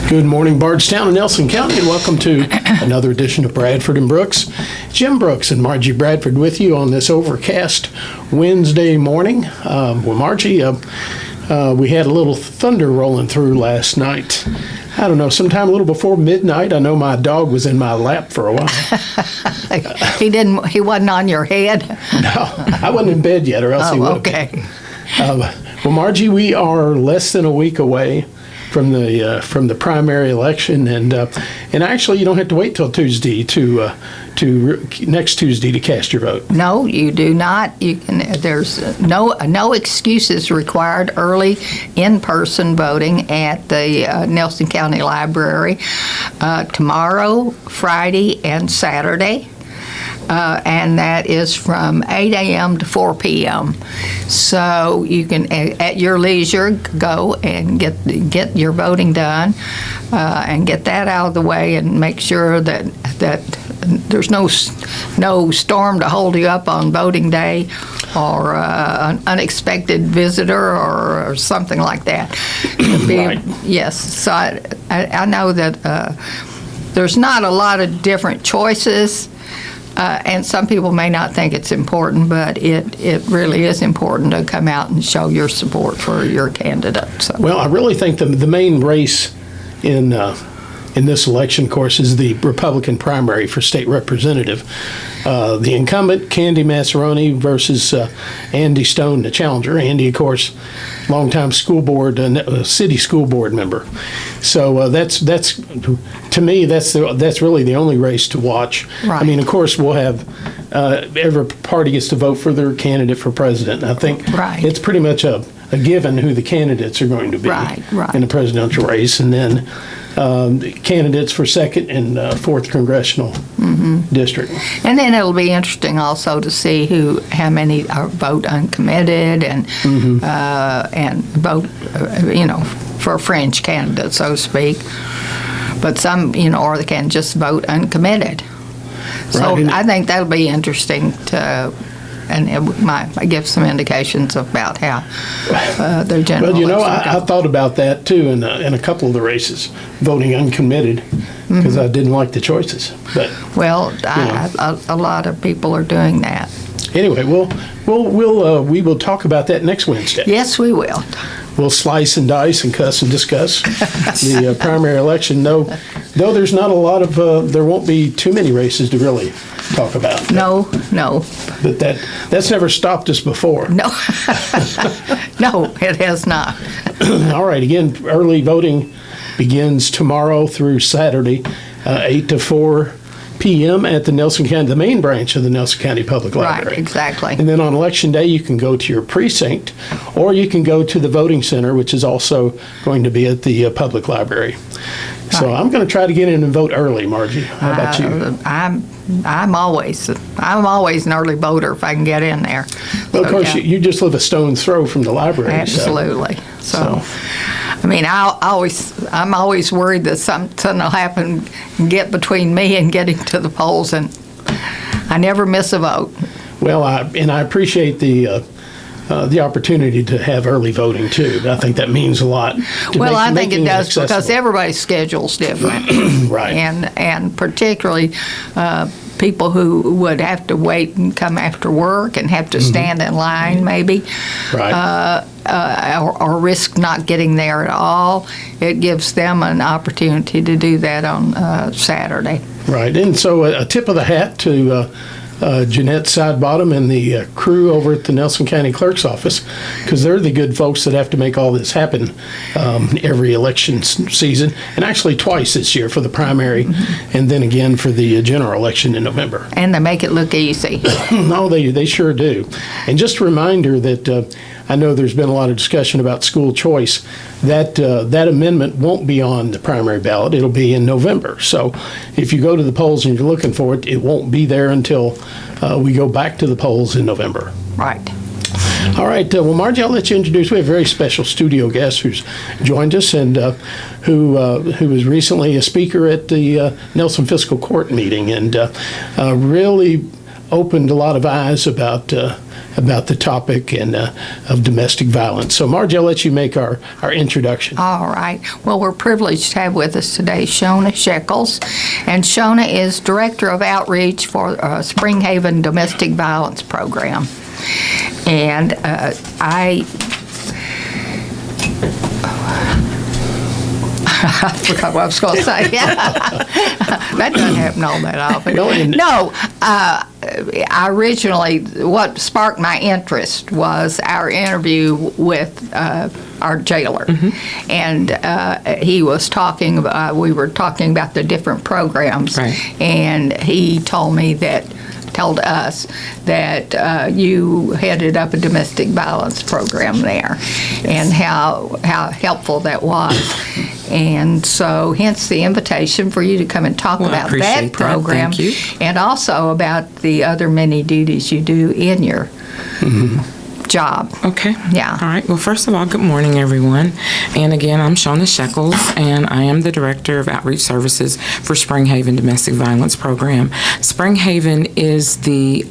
Good morning, Bardstown and Nelson County, and welcome to another edition of Bradford and Brooks. Jim Brooks and Margie Bradford with you on this overcast Wednesday morning. Margie, we had a little thunder rolling through last night. I don't know, sometime a little before midnight. I know my dog was in my lap for a while. He wasn't on your head? No, I wasn't in bed yet, or else he would have okay. Well, Margie, we are less than a week away from the primary election, and actually, you don't have to wait till Tuesday to next Tuesday to cast your vote. No, you do not. You can. There's no excuses required. Early in-person voting at the Nelson County Library tomorrow, Friday, and Saturday. And that is from 8 a.m. to 4 p.m. So you can, at your leisure, go and get your voting done and get that out of the way, and make sure that there's no storm to hold you up on voting day, or an unexpected visitor or something like that. Right. Yes. So I know that there's not a lot of different choices. And some people may not think it's important, but it really is important to come out and show your support for your candidate. So. Well, I really think the main race in this election, of course, is the Republican primary for state representative. The incumbent, Candy Massaroni, versus Andy Stone, the challenger. Andy, of course, longtime city school board member. So that's to me that's really the only race to watch. Right. I mean, of course, we'll have every party gets to vote for their candidate for president. I think it's pretty much a given who the candidates are going to be in the presidential race, and then candidates for second and fourth congressional district. And then it'll be interesting also to see how many vote uncommitted and vote, for a fringe candidate, so to speak. But some, or they can just vote uncommitted. So I think that'll be interesting and it might give some indications about how their general. Well, I thought about that too in a couple of the races, voting uncommitted, because I didn't like the choices. But a lot of people are doing that. Anyway, we will talk about that next Wednesday. Yes, we will. We'll slice and dice and cuss and discuss the primary election. Though there's not a lot of, there won't be too many races to really talk about. No. But that's never stopped us before. No, no, it has not. All right. Again, early voting begins tomorrow through Saturday, 8 to 4 p.m. at the main branch of the Nelson County Public Library. Right, exactly. And then on Election Day, you can go to your precinct, or you can go to the voting center, which is also going to be at the public library. So I'm going to try to get in and vote early, Margie. How about you? I'm always an early voter if I can get in there. Well, of course, you just live a stone's throw from the library. Absolutely. So. I mean, I'm always worried that something will happen and get between me and getting to the polls, and I never miss a vote. Well, I appreciate the opportunity to have early voting too. I think that means a lot. I think it does, because everybody's schedule's different, right? And particularly people who would have to wait and come after work and have to stand in line, maybe. Right. Or risk not getting there at all. It gives them an opportunity to do that on Saturday. Right, and so a tip of the hat to Jeanette Sidebottom and the crew over at the Nelson County Clerk's Office, because they're the good folks that have to make all this happen every election season, and actually twice this year for the primary and then again for the general election in November. And they make it look easy. No, they sure do. And just a reminder that I know there's been a lot of discussion about school choice. That amendment won't be on the primary ballot. It'll be in November. So if you go to the polls and you're looking for it, it won't be there until we go back to the polls in November. Right. All right. Well, Margie, I'll let you introduce. We have a very special studio guest who's joined us and who was recently a speaker at the Nelson Fiscal Court meeting, and really opened a lot of eyes about the topic and of domestic violence. So, Margie, I'll let you make our introduction. All right. Well, we're privileged to have with us today Shonna Sheckles, and Shonna is Director of Outreach for Springhaven Domestic Violence Program. And I forgot what I was going to say. That doesn't happen all that often. No, I originally, what sparked my interest was our interview with our jailer. Mm-hmm. And he was talking, we were talking about the different programs. Right. And he told us that you headed up a domestic violence program there, and how helpful that was. And so hence the invitation for you to come and talk about that program. Thank you. And also about the other many duties you do in your job. Okay. Yeah. All right. Well, first of all, good morning, everyone. And again, I'm Shonna Sheckles, and I am the Director of Outreach Services for Springhaven Domestic Violence Program. Springhaven is the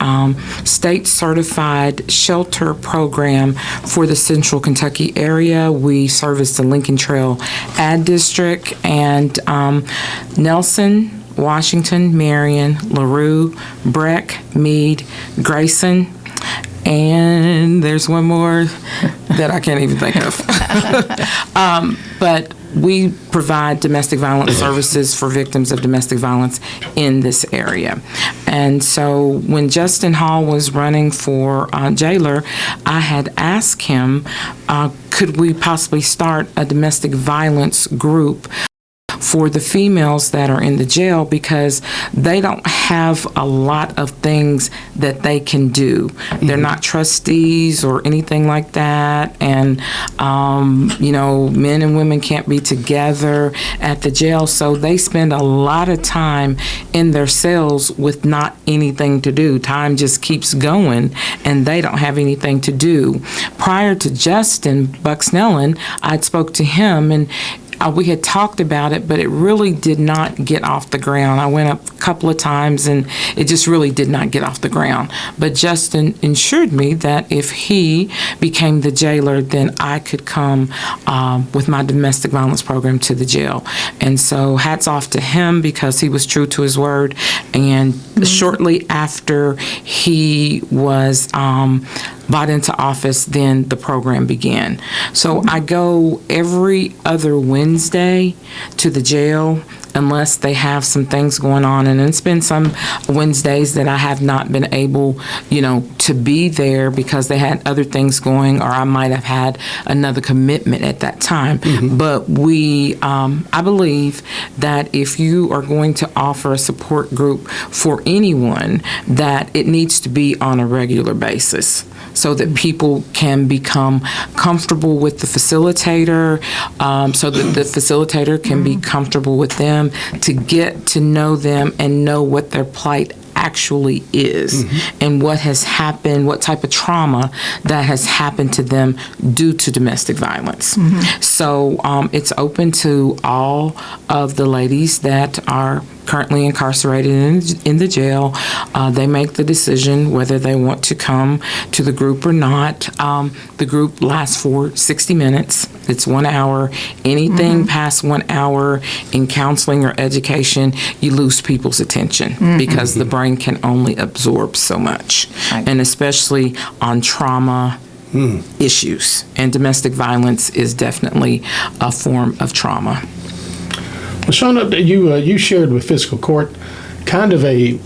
state-certified shelter program for the Central Kentucky area. We service the Lincoln Trail Ad District and Nelson, Washington, Marion, LaRue, Breck, Meade, Grayson, and there's one more that I can't even think of. But we provide domestic violence services for victims of domestic violence in this area. And so when Justin Hall was running for jailer, I had asked him, could we possibly start a domestic violence group for the females that are in the jail, because they don't have a lot of things that they can do. Mm-hmm. They're not trustees or anything like that. And, men and women can't be together at the jail. So they spend a lot of time in their cells with not anything to do. Time just keeps going and they don't have anything to do. Prior to Justin Bucksnellen, I'd spoke to him, and we had talked about it, but it really did not get off the ground. I went up a couple of times, and it just really did not get off the ground. But Justin assured me that if he became the jailer, then I could come with my domestic violence program to the jail. And so hats off to him, because he was true to his word. And shortly after he was brought into office, then the program began. So I go every other Wednesday to the jail, unless they have some things going on. And it's been some Wednesdays that I have not been able, to be there because they had other things going, or I might have had another commitment at that time. Mm-hmm. But I believe that if you are going to offer a support group for anyone, that it needs to be on a regular basis, so that people can become comfortable with the facilitator, so that the facilitator can be comfortable with them, to get to know them and know what their plight actually is, and what has happened, what type of trauma that has happened to them due to domestic violence. So it's open to all of the ladies that are currently incarcerated in the jail. They make the decision whether they want to come to the group or not. The group lasts for 60 minutes. It's 1 hour. Anything past 1 hour in counseling or education, you lose people's attention, because the brain can only absorb so much, and especially on trauma issues. And domestic violence is definitely a form of trauma. Well, Shonna, you shared with fiscal court kind of a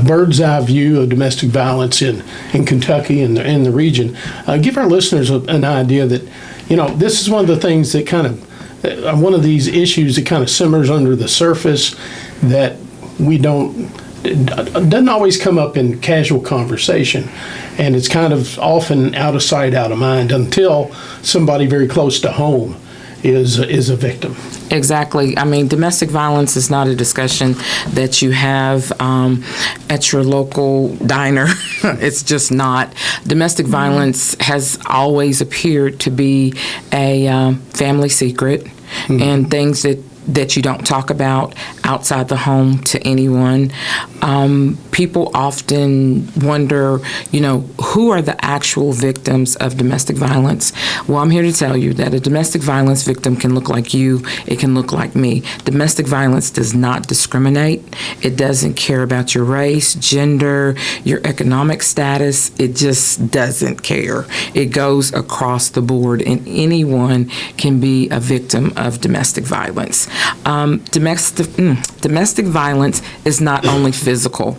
bird's eye view of domestic violence in Kentucky and in the region. Give our listeners an idea that, this is one of the things that kind of, one of these issues that kind of simmers under the surface that doesn't always come up in casual conversation, and it's kind of often out of sight, out of mind, until somebody very close to home is a victim. Exactly. I mean, domestic violence is not a discussion that you have at your local diner. It's just not. Domestic violence has always appeared to be a family secret, and things that that you don't talk about outside the home to anyone. People often wonder, who are the actual victims of domestic violence? Well, I'm here to tell you that a domestic violence victim can look like you. It can look like me. Domestic violence does not discriminate. It doesn't care about your race, gender, your economic status. It just doesn't care. It goes across the board, and anyone can be a victim of domestic violence. Domestic violence is not only physical.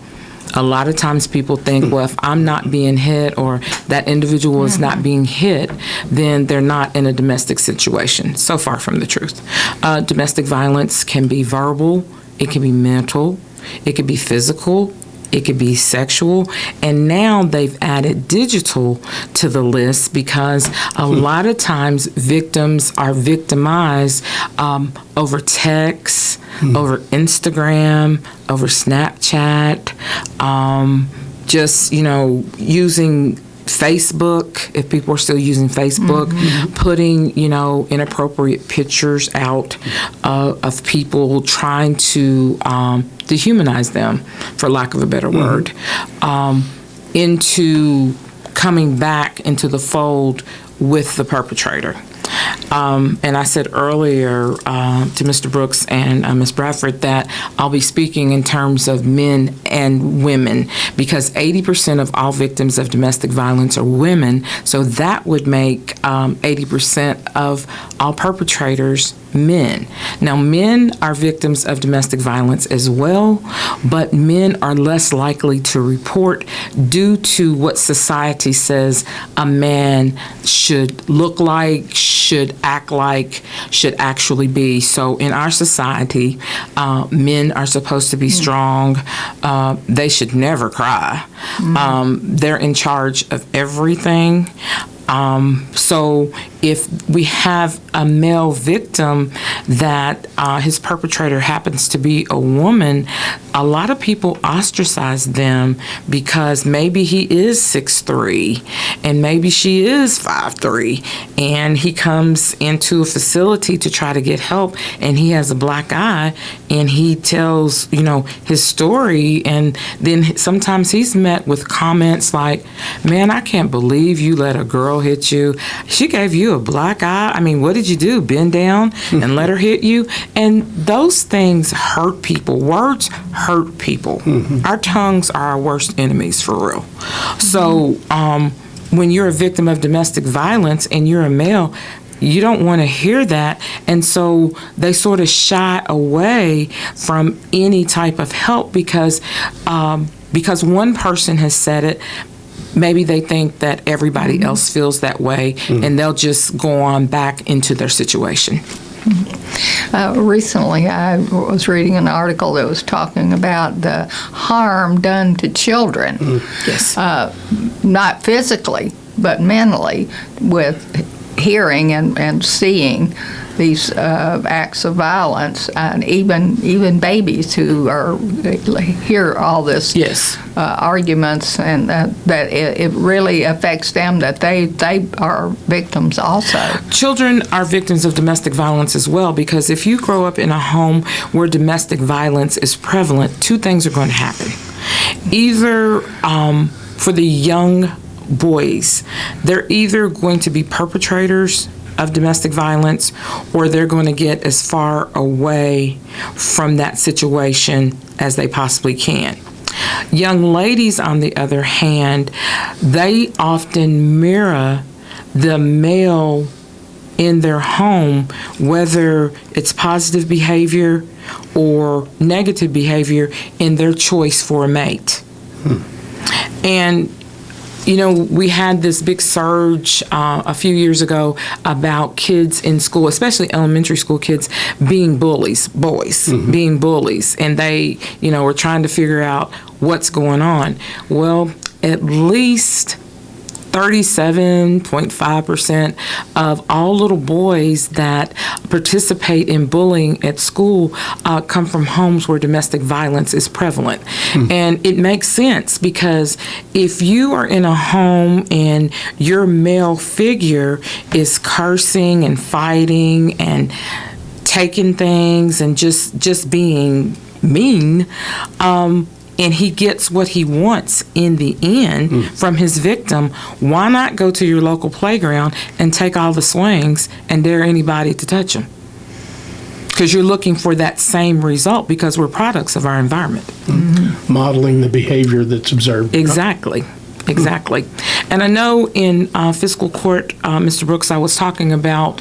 A lot of times people think, well, if I'm not being hit or that individual is not being hit, then they're not in a domestic situation. So far from the truth. Domestic violence can be verbal, it can be mental, it can be physical, it could be sexual, and now they've added digital to the list because a lot of times victims are victimized over text, over Instagram, over Snapchat, just, using Facebook, if people are still using Facebook, putting, inappropriate pictures out of people, trying to dehumanize them, for lack of a better word, into coming back into the fold with the perpetrator. And I said earlier to Mr. Brooks and Ms. Bradford that I'll be speaking in terms of men and women, because 80% of all victims of domestic violence are women. So that would make 80% of all perpetrators men. Now, men are victims of domestic violence as well, but men are less likely to report due to what society says a man should look like, should act like, should actually be. So in our society, men are supposed to be strong. They should never cry. They're in charge of everything. So if we have a male victim that his perpetrator happens to be a woman, a lot of people ostracize them because maybe he is 6'3" and maybe she is 5'3", and he comes into a facility to try to get help and he has a black eye and he tells, his story, and then sometimes he's met with comments like, "Man, I can't believe you let a girl hit you. She gave you a black eye. I mean, what did you do? Bend down and let her hit you?" And those things hurt people. Words hurt people. Our tongues are our worst enemies, for real. So when you're a victim of domestic violence and you're a male, you don't want to hear that. And so they sort of shy away from any type of help because one person has said it. Maybe they think that everybody else feels that way, and they'll just go on back into their situation. Recently, I was reading an article that was talking about the harm done to children. Yes. Not physically, but mentally, with hearing and seeing these acts of violence, and even babies who hear all this arguments, and that it really affects them, that they are victims also. Children are victims of domestic violence as well, because if you grow up in a home where domestic violence is prevalent, two things are going to happen. Either for the young boys, they're either going to be perpetrators of domestic violence, or they're going to get as far away from that situation as they possibly can. Young ladies, on the other hand, they often mirror the male in their home, whether it's positive behavior or negative behavior in their choice for a mate. And we had this big surge a few years ago about kids in school, especially elementary school kids, being bullies, boys being bullies. And they, were trying to figure out what's going on. Well, at least 37.5% of all little boys that participate in bullying at school come from homes where domestic violence is prevalent. And it makes sense, because if you are in a home and your male figure is cursing and fighting and taking things and just being mean, and he gets what he wants in the end from his victim, why not go to your local playground and take all the swings and dare anybody to touch him? Because you're looking for that same result, because we're products of our environment. Modeling the behavior that's observed. Exactly. And I know in fiscal court, Mr. Brooks, I was talking about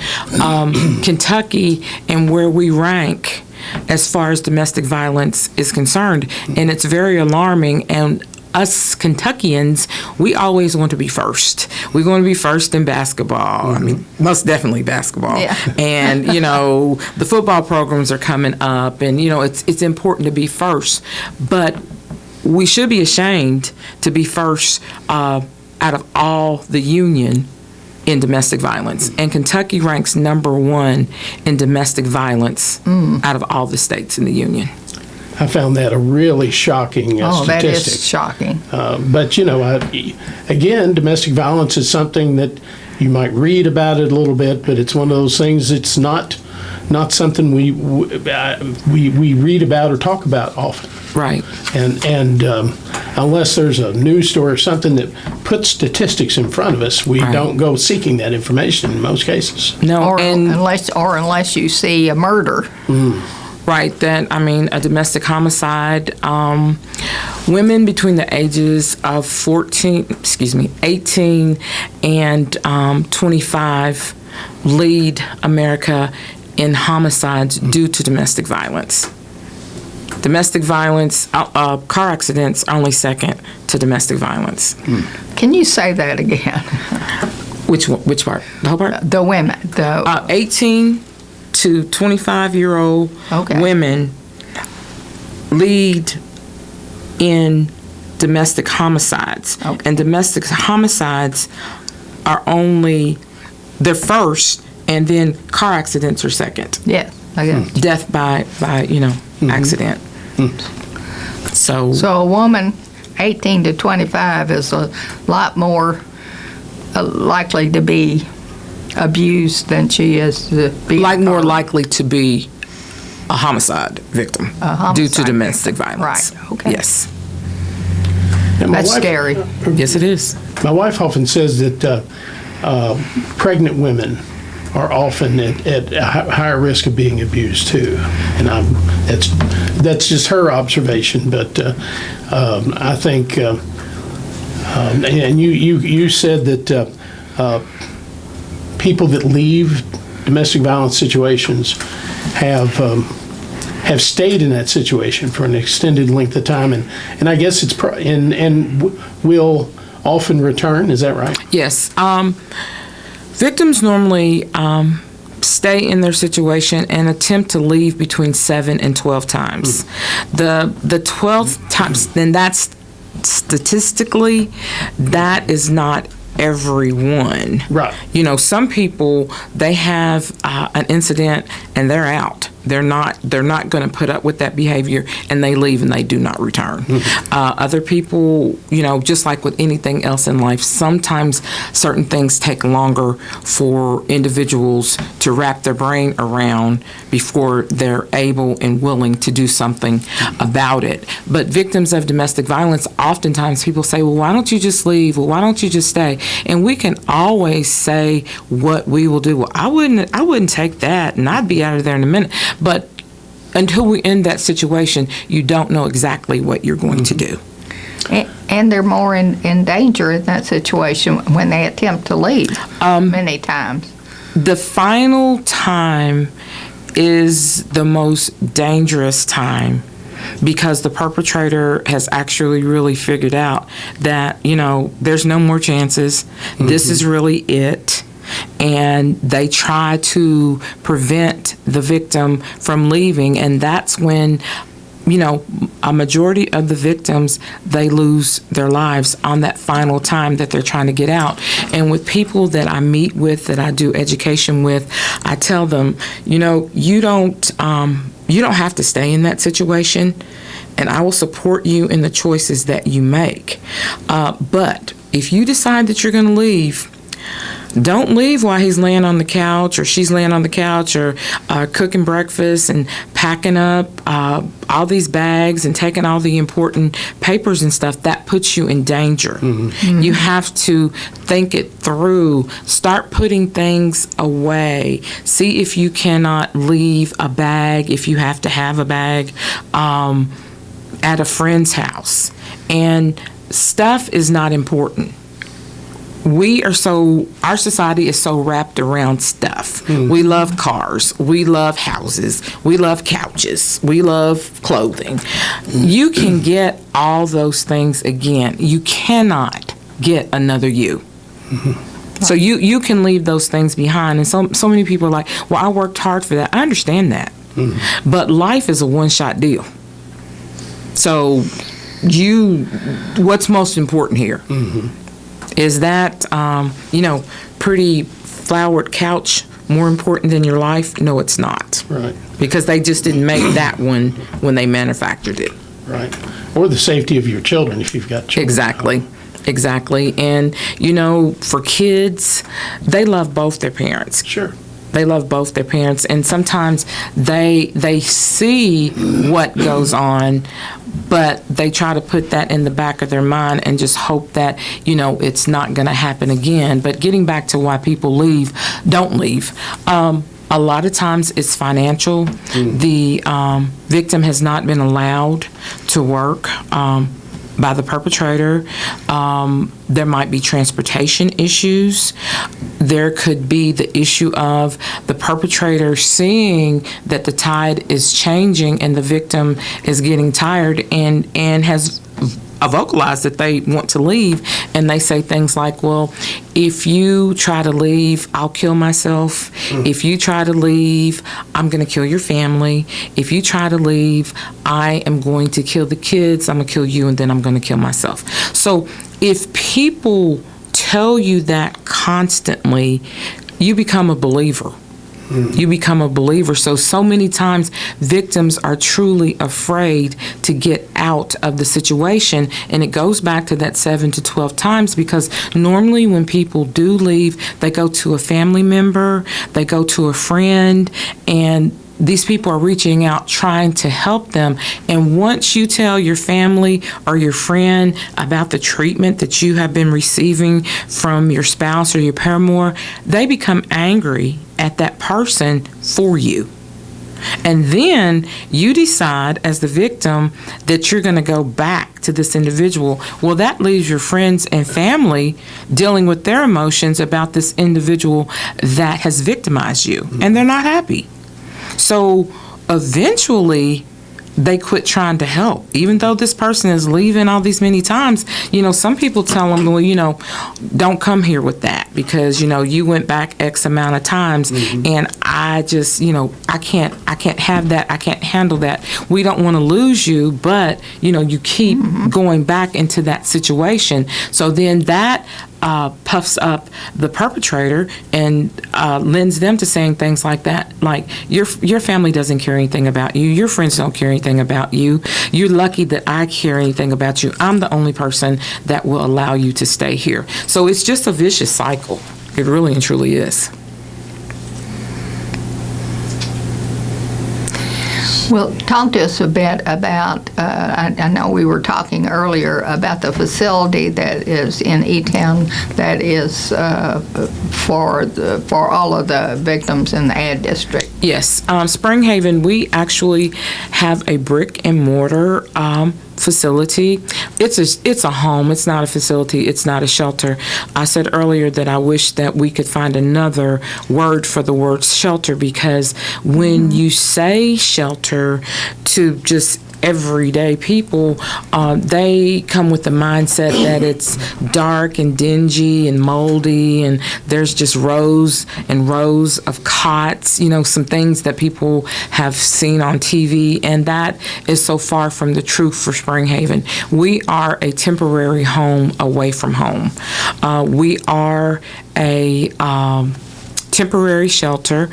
Kentucky and where we rank as far as domestic violence is concerned. And it's very alarming. And us Kentuckians, we always want to be first. We want to be first in basketball. I mean, most definitely basketball. Yeah. And, the football programs are coming up, and, it's important to be first. But we should be ashamed to be first out of all the union in domestic violence. And Kentucky ranks number 1 in domestic violence out of all the states in the union. I found that a really shocking statistic. That is shocking. But, again, domestic violence is something that you might read about it a little bit, but it's one of those things, it's not something we read about or talk about often. Right. And unless there's a news story or something that puts statistics in front of us, we don't go seeking that information in most cases. No, unless you see a murder. Right, a domestic homicide. Women between the ages of 18 and 25 lead America in homicides due to domestic violence. Domestic violence, car accidents are only second to domestic violence. Can you say that again? Which part? The whole part? The women. 18 to 25-year-old women lead in domestic homicides. Okay. And domestic homicides are they're first, and then car accidents are second. Yes, I guess. Death by accident. So a woman 18 to 25 is a lot more likely to be abused than she is to be more likely to be a homicide victim due to domestic violence. Right. Okay. Yes. That's scary. Yes, it is. My wife often says that pregnant women are often at a higher risk of being abused too, and that's just her observation. But I think, and you said that people that leave domestic violence situations have stayed in that situation for an extended length of time, and I guess it's will often return. Is that right? Yes. Victims normally stay in their situation and attempt to leave between 7 and 12 times. The 12th times, then that's statistically, that is not everyone. Right. Some people, they have an incident and they're out. They're not going to put up with that behavior, and they leave and they do not return. Other people, just like with anything else in life, sometimes certain things take longer for individuals to wrap their brain around before they're able and willing to do something about it. But victims of domestic violence, oftentimes people say, well, why don't you just leave? Well, why don't you just stay? And we can always say what we will do. Well, I wouldn't take that, and I'd be out of there in a minute. But until we're in that situation, you don't know exactly what you're going to do. And they're more in danger in that situation when they attempt to leave many times. The final time is the most dangerous time, because the perpetrator has actually really figured out that, there's no more chances. This is really it. And they try to prevent the victim from leaving, and that's when, a majority of the victims, they lose their lives on that final time that they're trying to get out. And with people that I meet with, that I do education with, I tell them, you don't have to stay in that situation, and I will support you in the choices that you make. But if you decide that you're going to leave, Don't leave while he's laying on the couch or she's laying on the couch or cooking breakfast and packing up all these bags and taking all the important papers and stuff. That puts you in danger. Mm-hmm. You have to think it through. Start putting things away. See if you cannot leave a bag, if you have to have a bag, at a friend's house. And stuff is not important. Our society is so wrapped around stuff. Mm. We love cars. We love houses. We love couches. We love clothing. You can get all those things again. You cannot get another you. Mm-hmm. So you can leave those things behind. And so many people are like, well, I worked hard for that. I understand that. Mm-hmm. But life is a one-shot deal. So what's most important here? Mm-hmm. Is that, pretty flowered couch more important than your life? No, it's not. Right. Because they just didn't make that one when they manufactured it. Right. Or the safety of your children if you've got children. Exactly. And, for kids, they love both their parents. Sure. They love both their parents, and sometimes they see what goes on, but they try to put that in the back of their mind and just hope that, it's not going to happen again. But getting back to why people don't leave. A lot of times it's financial. Mm. The victim has not been allowed to work by the perpetrator. There might be transportation issues. There could be the issue of the perpetrator seeing that the tide is changing and the victim is getting tired and has vocalized that they want to leave, and they say things like, well, if you try to leave, I'll kill myself. If you try to leave, I'm going to kill your family. If you try to leave, I am going to kill the kids. I'm going to kill you, and then I'm going to kill myself. So if people tell you that constantly, you become a believer. You become a believer. So many times victims are truly afraid to get out of the situation. And it goes back to that 7 to 12 times, because normally when people do leave, they go to a family member, they go to a friend, and these people are reaching out trying to help them. And once you tell your family or your friend about the treatment that you have been receiving from your spouse or your paramour, they become angry at that person for you. And then you decide as the victim that you're going to go back to this individual. Well, that leaves your friends and family dealing with their emotions about this individual that has victimized you, and they're not happy. So eventually they quit trying to help, even though this person is leaving all these many times. Some people tell them, well, don't come here with that because, you went back X amount of times, and I just, I can't have that. I can't handle that. We don't want to lose you, but, you keep going back into that situation. So then that puffs up the perpetrator and lends them to saying things like that, like your family doesn't care anything about you, your friends don't care anything about you, you're lucky that I care anything about you, I'm the only person that will allow you to stay here. So it's just a vicious cycle. It really and truly is. Well, talk to us a bit about, I know we were talking earlier about the facility that is in E-Town that is for all of the victims in the ad district. Yes. Spring Haven, we actually have a brick and mortar facility. It's a home. It's not a facility. It's not a shelter. I said earlier that I wish that we could find another word for the word shelter, because when you say shelter to just everyday people, they come with the mindset that it's dark and dingy and moldy, and there's just rows and rows of cots, some things that people have seen on TV, and that is so far from the truth for Spring Haven. We are a temporary home away from home. We are a temporary shelter,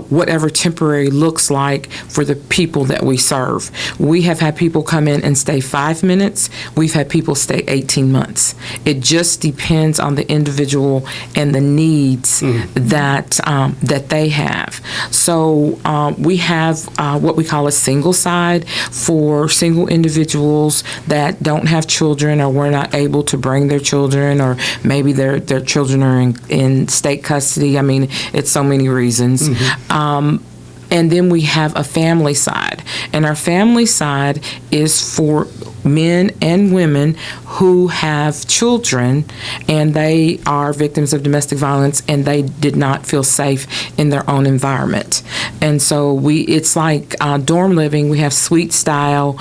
whatever temporary looks like for the people that we serve. We have had people come in and stay 5 minutes. We've had people stay 18 months. It just depends on the individual and the needs that they have. So we have what we call a single side for single individuals that don't have children, or were not able to bring their children, or maybe their children are in state custody. I mean, it's so many reasons. And then we have a family side. And our family side is for men and women who have children and they are victims of domestic violence and they did not feel safe in their own environment. And so it's like dorm living. We have suite style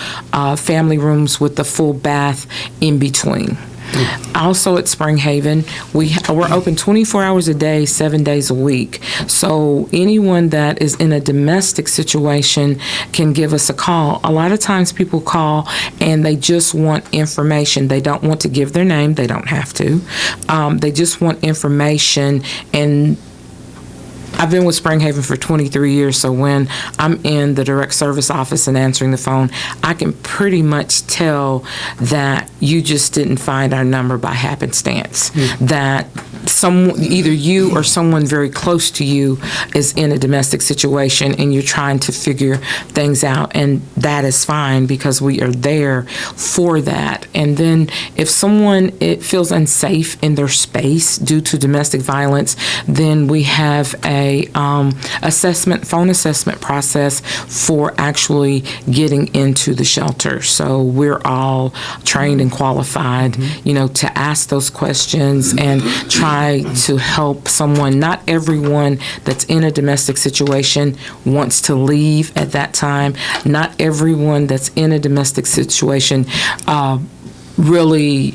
family rooms with the full bath in between. Also at Spring Haven, we're open 24 hours a day, 7 days a week. So anyone that is in a domestic situation can give us a call. A lot of times people call and they just want information. They don't want to give their name. They don't have to. They just want information. And I've been with Spring Haven for 23 years, so when I'm in the direct service office and answering the phone, I can pretty much tell that you just didn't find our number by happenstance, that either you or someone very close to you is in a domestic situation and you're trying to figure things out, and that is fine because we are there for that. And then if someone feels unsafe in their space due to domestic violence, then we have a phone assessment process for actually getting into the shelter. So we're all trained and qualified, to ask those questions and try to help someone. Not everyone that's in a domestic situation wants to leave at that time. Not everyone that's in a domestic situation really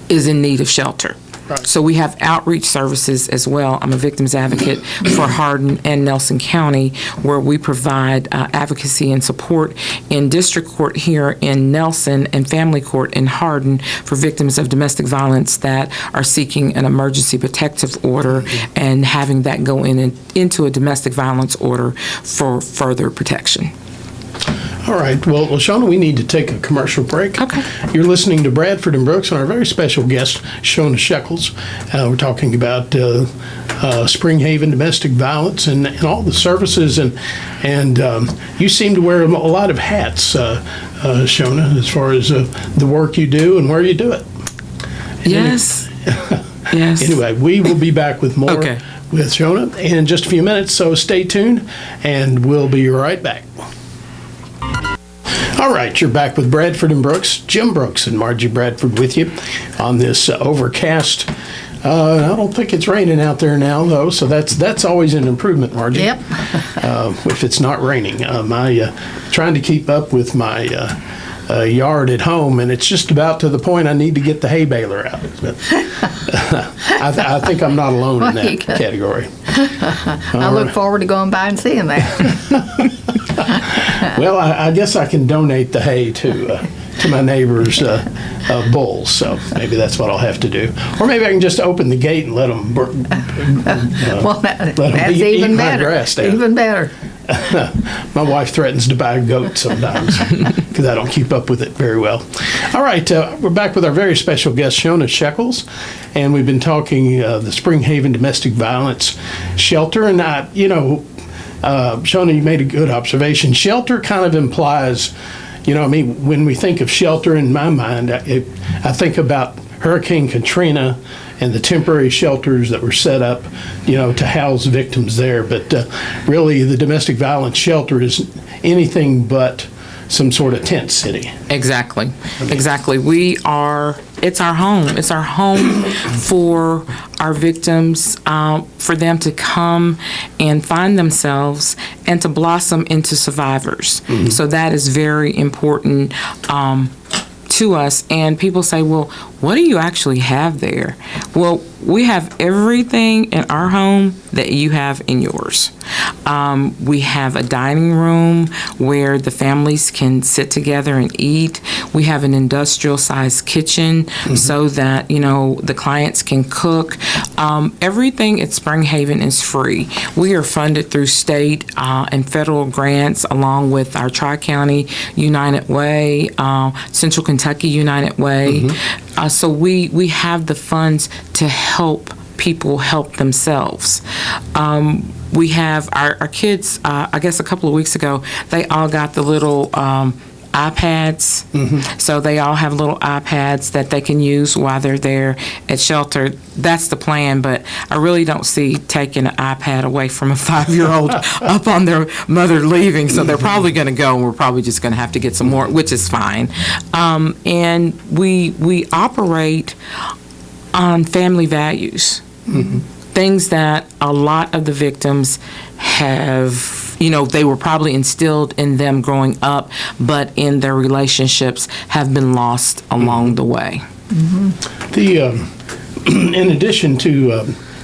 is in need of shelter. Right. So we have outreach services as well. I'm a victims advocate for Hardin and Nelson County, where we provide advocacy and support in district court here in Nelson and family court in Hardin for victims of domestic violence that are seeking an emergency protective order and having that go into a domestic violence order for further protection. All right. Well, Shonna, we need to take a commercial break. Okay. You're listening to Bradford and Brooks and our very special guest, Shonna Sheckles. We're talking about Spring Haven domestic violence and all the services. And you seem to wear a lot of hats, Shonna, as far as the work you do and where you do it. Yes. Yes. Anyway, we will be back with more with Shonna in just a few minutes, so stay tuned, and we'll be right back. All right, you're back with Bradford and Brooks. Jim Brooks and Margie Bradford with you on this overcast. I don't think it's raining out there now, though, so that's always an improvement, Margie. Yep. If it's not raining. Trying to keep up with my yard at home, and it's just about to the point I need to get the hay baler out. But, I think I'm not alone in that category. I look forward to going by and seeing that. Well, I guess I can donate the hay to my neighbor's bulls, so maybe that's what I'll have to do. Or maybe I can just open the gate and let them Well, that's even better. Grass down. Even better. My wife threatens to buy a goat sometimes because I don't keep up with it very well. All right, we're back with our very special guest, Shonna Sheckles, and we've been talking the Spring Haven Domestic Violence Shelter. And, Shonna, you made a good observation. Shelter kind of implies, when we think of shelter in my mind, I think about Hurricane Katrina and the temporary shelters that were set up, to house victims there. But really, the domestic violence shelter is anything but some sort of tent city. Exactly. Exactly. It's our home. It's our home for our victims, for them to come and find themselves and to blossom into survivors. Mm-hmm. So that is very important to us. And people say, well, what do you actually have there? Well, we have everything in our home that you have in yours. We have a dining room where the families can sit together and eat. We have an industrial-sized kitchen so that, the clients can cook. Everything at Spring Haven is free. We are funded through state and federal grants, along with our Tri-County United Way, Central Kentucky United Way. So we have the funds to help people help themselves. We have our kids, I guess a couple of weeks ago, they all got the little iPads. So they all have little iPads that they can use while they're there at shelter. That's the plan, but I really don't see taking an iPad away from a 5-year-old up on their mother leaving. So they're probably going to go, and we're probably just going to have to get some more, which is fine. And we operate on family values. Things that a lot of the victims have, they were probably instilled in them growing up, but in their relationships have been lost along the way. In addition to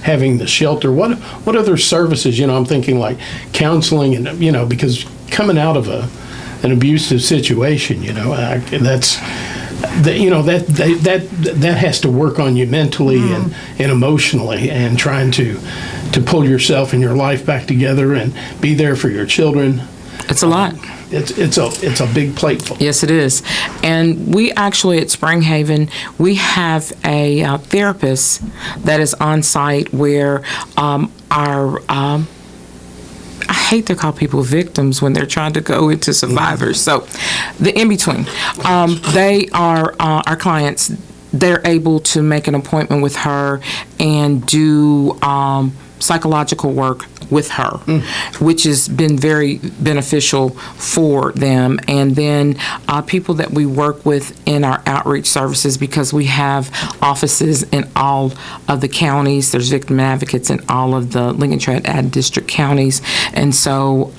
having the shelter, what other services? I'm thinking like counseling, and because coming out of an abusive situation, that's. That has to work on you mentally and emotionally, and trying to pull yourself and your life back together and be there for your children. It's a lot. It's a big plate. Yes, it is. And we actually at Spring Haven, we have a therapist that is on site where our I hate to call people victims when they're trying to go into survivors. So the in-between, they are our clients. They're able to make an appointment with her and do psychological work with her, which has been very beneficial for them. And then people that we work with in our outreach services, because we have offices in all of the counties. There's victim advocates in all of the Lincoln Triad District counties. And so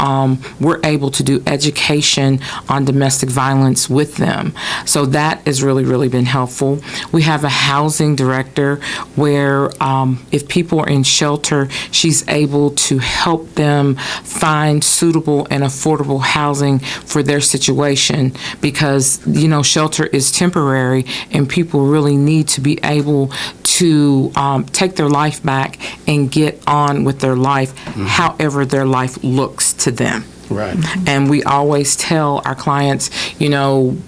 we're able to do education on domestic violence with them. So that has really, really been helpful. We have a housing director where if people are in shelter, she's able to help them find suitable and affordable housing for their situation, because shelter is temporary and people really need to be able to take their life back and get on with their life however their life looks to them. Right. And we always tell our clients, you don't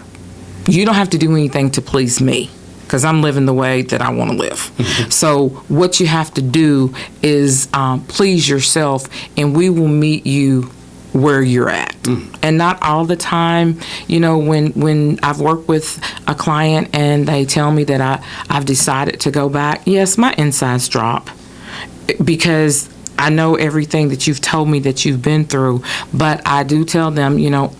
have to do anything to please me, because I'm living the way that I want to live. So what you have to do is please yourself, and we will meet you where you're at. And not all the time, when I've worked with a client and they tell me that I've decided to go back, yes, my insides drop, because I know everything that you've told me that you've been through, but I do tell them,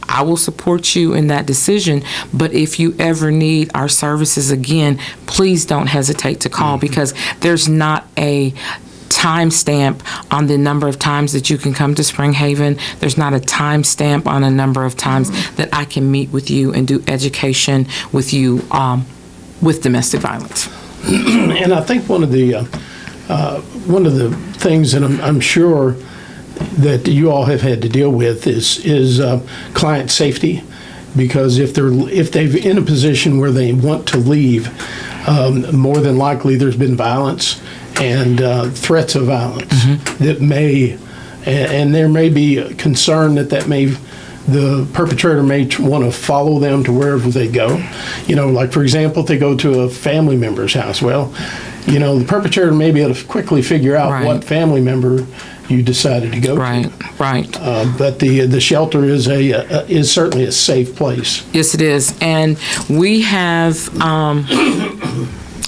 I will support you in that decision, but if you ever need our services again, please don't hesitate to call, because there's not a time stamp on the number of times that you can come to Spring Haven. There's not a time stamp on a number of times that I can meet with you and do education with you with domestic violence. And I think one of the things that I'm sure that you all have had to deal with is client safety, because if they're in a position where they want to leave, more than likely there's been violence and threats of violence that may, and there may be a concern that the perpetrator may want to follow them to wherever they go. Like for example, if they go to a family member's house, well, the perpetrator may be able to quickly figure out what family member you decided to go to. Right. But the shelter is certainly a safe place. Yes, it is. And we have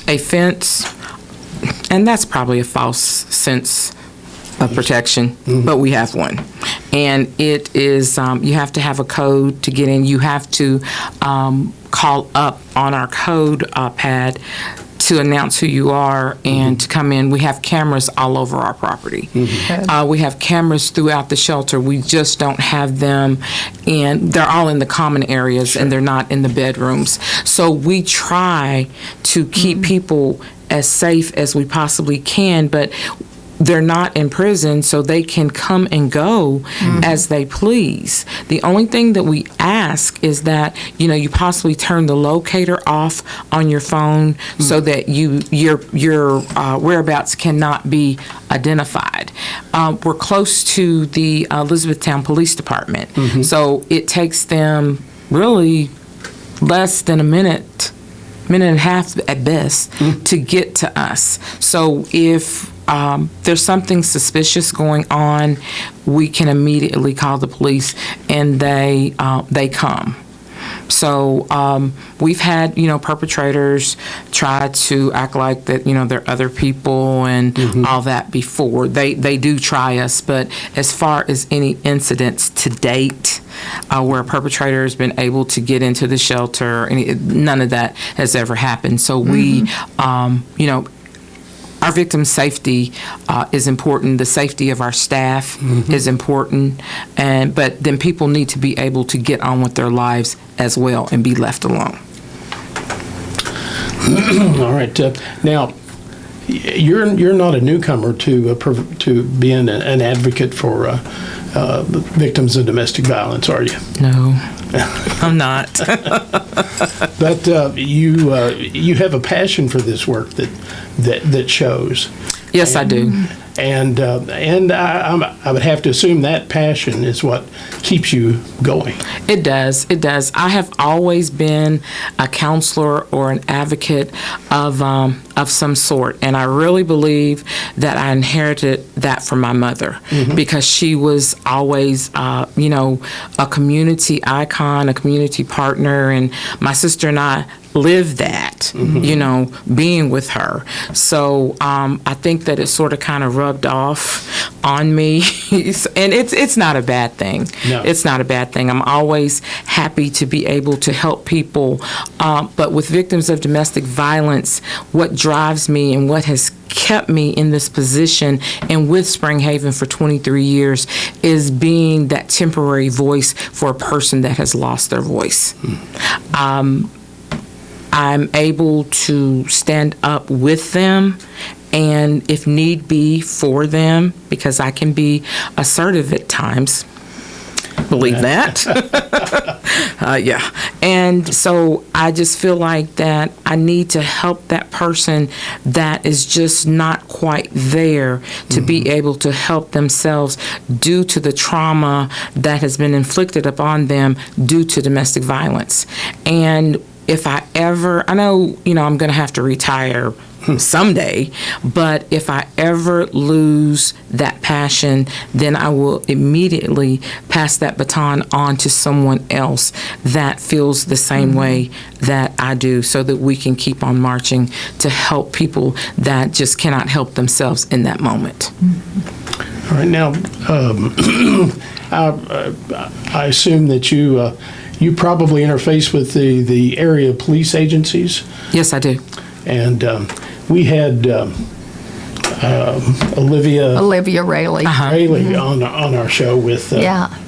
a fence, and that's probably a false sense of protection, but we have one. And it is, you have to have a code to get in. You have to call up on our code pad to announce who you are and to come in. We have cameras all over our property. We have cameras throughout the shelter. We just don't have them they're all in the common areas, and they're not in the bedrooms. So we try to keep people as safe as we possibly can, but they're not in prison, so they can come and go as they please. The only thing that we ask is that, you possibly turn the locator off on your phone so that your whereabouts cannot be identified. We're close to the Elizabethtown Police Department, so it takes them really less than a minute and a half at best to get to us. So if there's something suspicious going on, we can immediately call the police, and they come. So we've had, perpetrators try to act like that, they're other people and all that before. They do try us, but as far as any incidents to date where a perpetrator has been able to get into the shelter, none of that has ever happened. So we, our victim safety is important. The safety of our staff is important, but then people need to be able to get on with their lives as well and be left alone. All right. Now, you're not a newcomer to being an advocate for victims of domestic violence, are you? No, I'm not. But you have a passion for this work that shows. Yes, I do. And I would have to assume that passion is what keeps you going. It does. It does. I have always been a counselor or an advocate of some sort, and I really believe that I inherited that from my mother because she was always, a community icon, a community partner, and my sister and I live that, being with her. So I think that it sort of kind of rubbed off on me. And it's not a bad thing. No. It's not a bad thing. I'm always happy to be able to help people. But with victims of domestic violence, what drives me and what has kept me in this position and with Springhaven for 23 years is being that temporary voice for a person that has lost their voice. I'm able to stand up with them and, if need be, for them, because I can be assertive at times. Believe that. Yeah. And so I just feel like that I need to help that person that is just not quite there to be able to help themselves due to the trauma that has been inflicted upon them due to domestic violence. And if I ever, I know, I'm going to have to retire someday, but if I ever lose that passion, then I will immediately pass that baton on to someone else that feels the same way that I do, so that we can keep on marching to help people that just cannot help themselves in that moment. All right. Now, I assume that you probably interface with the area police agencies. Yes, I do. And we had Olivia Rayleigh. Rayleigh on our show with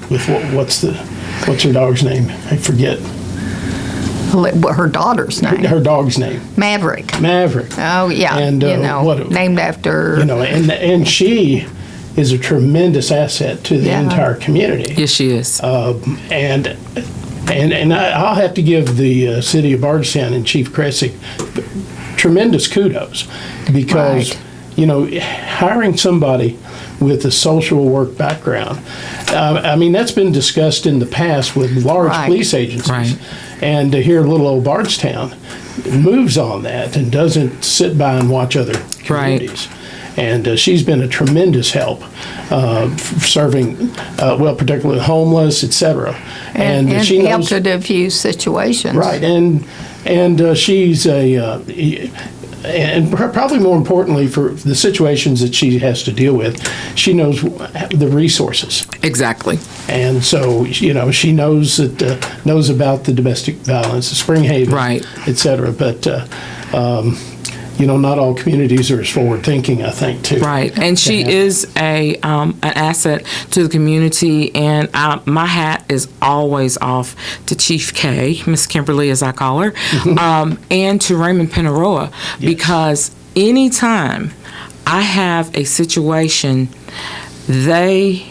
what's her dog's name? I forget. Her daughter's name. Her dog's name. Maverick. Oh yeah. And named after. And she is a tremendous asset to the entire community. Yes, she is. And I'll have to give the city of Bardstown and Chief Kressick tremendous kudos, because hiring somebody with a social work background, that's been discussed in the past with large police agencies, and to hear little old Bardstown moves on that and doesn't sit by and watch other communities. And she's been a tremendous help serving, particularly homeless, etc. And she helped to diffuse situations. Right, and she's and probably more importantly for the situations that she has to deal with, she knows the resources. Exactly. And so, she knows about the domestic violence, the Springhaven, etc. But not all communities are as forward-thinking, I think, too. Right, and she is an asset to the community, and my hat is always off to Chief K, Miss Kimberly, as I call her, and to Raymond Penaroa, because anytime I have a situation, they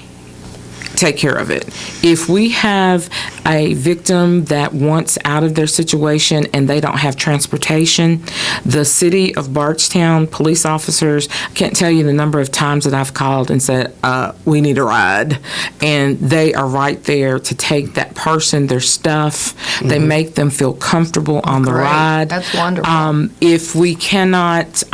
take care of it. If we have a victim that wants out of their situation and they don't have transportation, the city of Bardstown police officers, I can't tell you the number of times that I've called and said, we need a ride. And they are right there to take that person, their stuff. They make them feel comfortable on the Great. ride. That's wonderful. If we cannot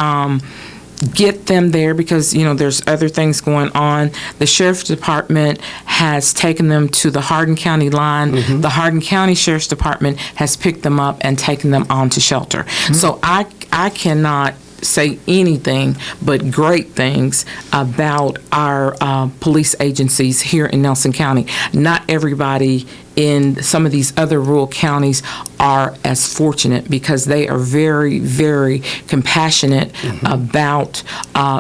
get them there because, there's other things going on, the sheriff's department has taken them to the Hardin County line. The Hardin County Sheriff's Department has picked them up and taken them on to shelter. So I cannot say anything but great things about our police agencies here in Nelson County. Not everybody in some of these other rural counties are as fortunate because they are very, very compassionate about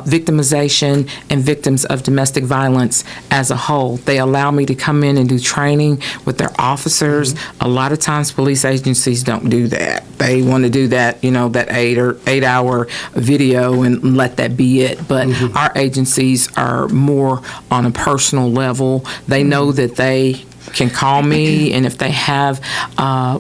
victimization and victims of domestic violence as a whole. They allow me to come in and do training with their officers. A lot of times police agencies don't do that. They want to do that, that 8-hour video and let that be it. But our agencies are more on a personal level. They know that they can call me, and if they have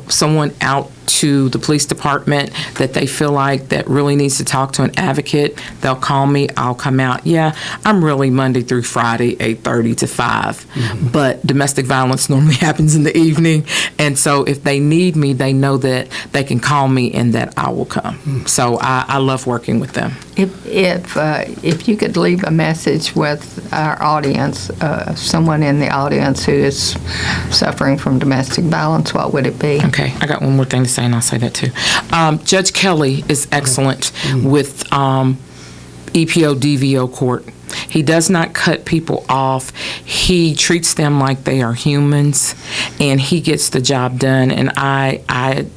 someone out to the police department that they feel like that really needs to talk to an advocate, they'll call me. I'll come out. Yeah, I'm really Monday through Friday, 8:30 to 5. But domestic violence normally happens in the evening, and so if they need me, they know that they can call me and that I will come. So I love working with them. If you could leave a message with our audience, someone in the audience who is suffering from domestic violence, what would it be? Okay, I got one more thing to say, and I'll say that too. Judge Kelly is excellent with EPO DVO court. He does not cut people off. He treats them like they are humans, and he gets the job done. And I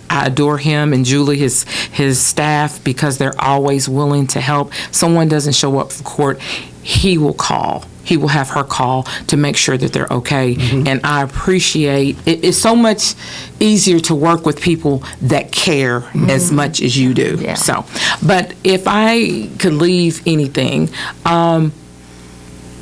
adore him and Julie, his staff, because they're always willing to help. Someone doesn't show up for court, he will call. He will have her call to make sure that they're okay. And I appreciate it. It's so much easier to work with people that care as much as you do. Yeah. So, but if I could leave anything,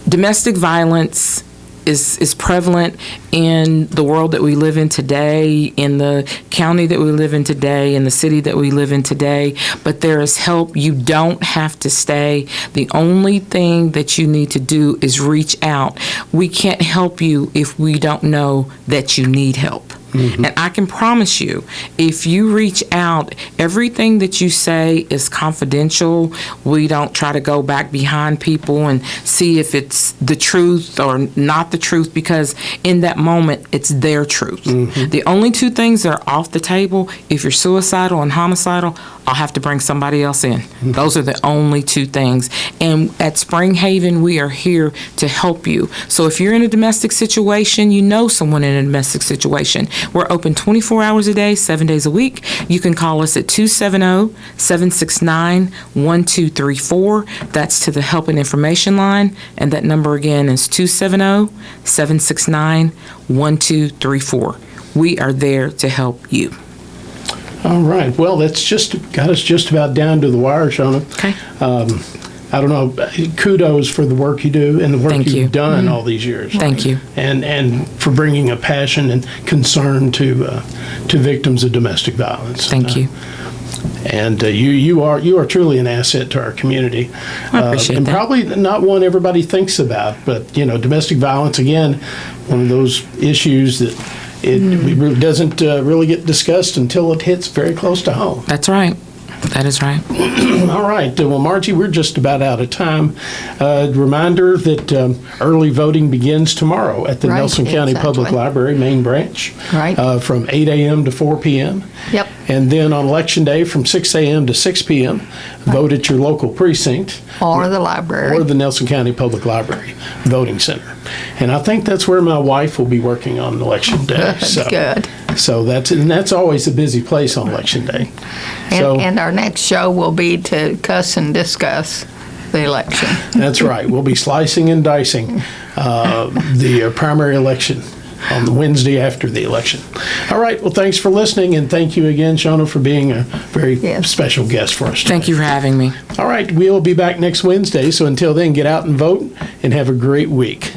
domestic violence is prevalent in the world that we live in today, in the county that we live in today, in the city that we live in today, but there is help. You don't have to stay. The only thing that you need to do is reach out. We can't help you if we don't know that you need help. And I can promise you, if you reach out, everything that you say is confidential. We don't try to go back behind people and see if it's the truth or not the truth, because in that moment, it's their truth. The only two things that are off the table, if you're suicidal and homicidal, I'll have to bring somebody else in. Those are the only two things. And at Spring Haven, we are here to help you. So if you're in a domestic situation, you know someone in a domestic situation, we're open 24 hours a day, 7 days a week. You can call us at 270-769-1234. That's to the help and information line. And that number again is 270-769-1234. We are there to help you. All right. Well, that's got us just about down to the wire, Shonna. Okay. I don't know. Kudos for the work you do and the work you've done all these years. Thank you. And for bringing a passion and concern to victims of domestic violence. Thank you. And you are truly an asset to our community. I appreciate and that. probably not one everybody thinks about, but domestic violence, again, one of those issues that it doesn't really get discussed until it hits very close to home. That's right. That is right. All right. Well, Margie, we're just about out of time. Reminder that early voting begins tomorrow at the Nelson County Public Library main branch from 8 a.m. to 4 p.m. Yep. And then on Election Day from 6 a.m. to 6 p.m., vote at your local precinct. Or the library. Or the Nelson County Public Library Voting Center. And I think that's where my wife will be working on Election Day. Good. So that's always a busy place on Election Day. And our next show will be to cuss and discuss the election. That's right. We'll be slicing and dicing the primary election on the Wednesday after the election. All right. Well, thanks for listening, and thank you again, Shonna, for being a very special guest for us today. Thank you for having me. All right. We'll be back next Wednesday, so until then, get out and vote and have a great week.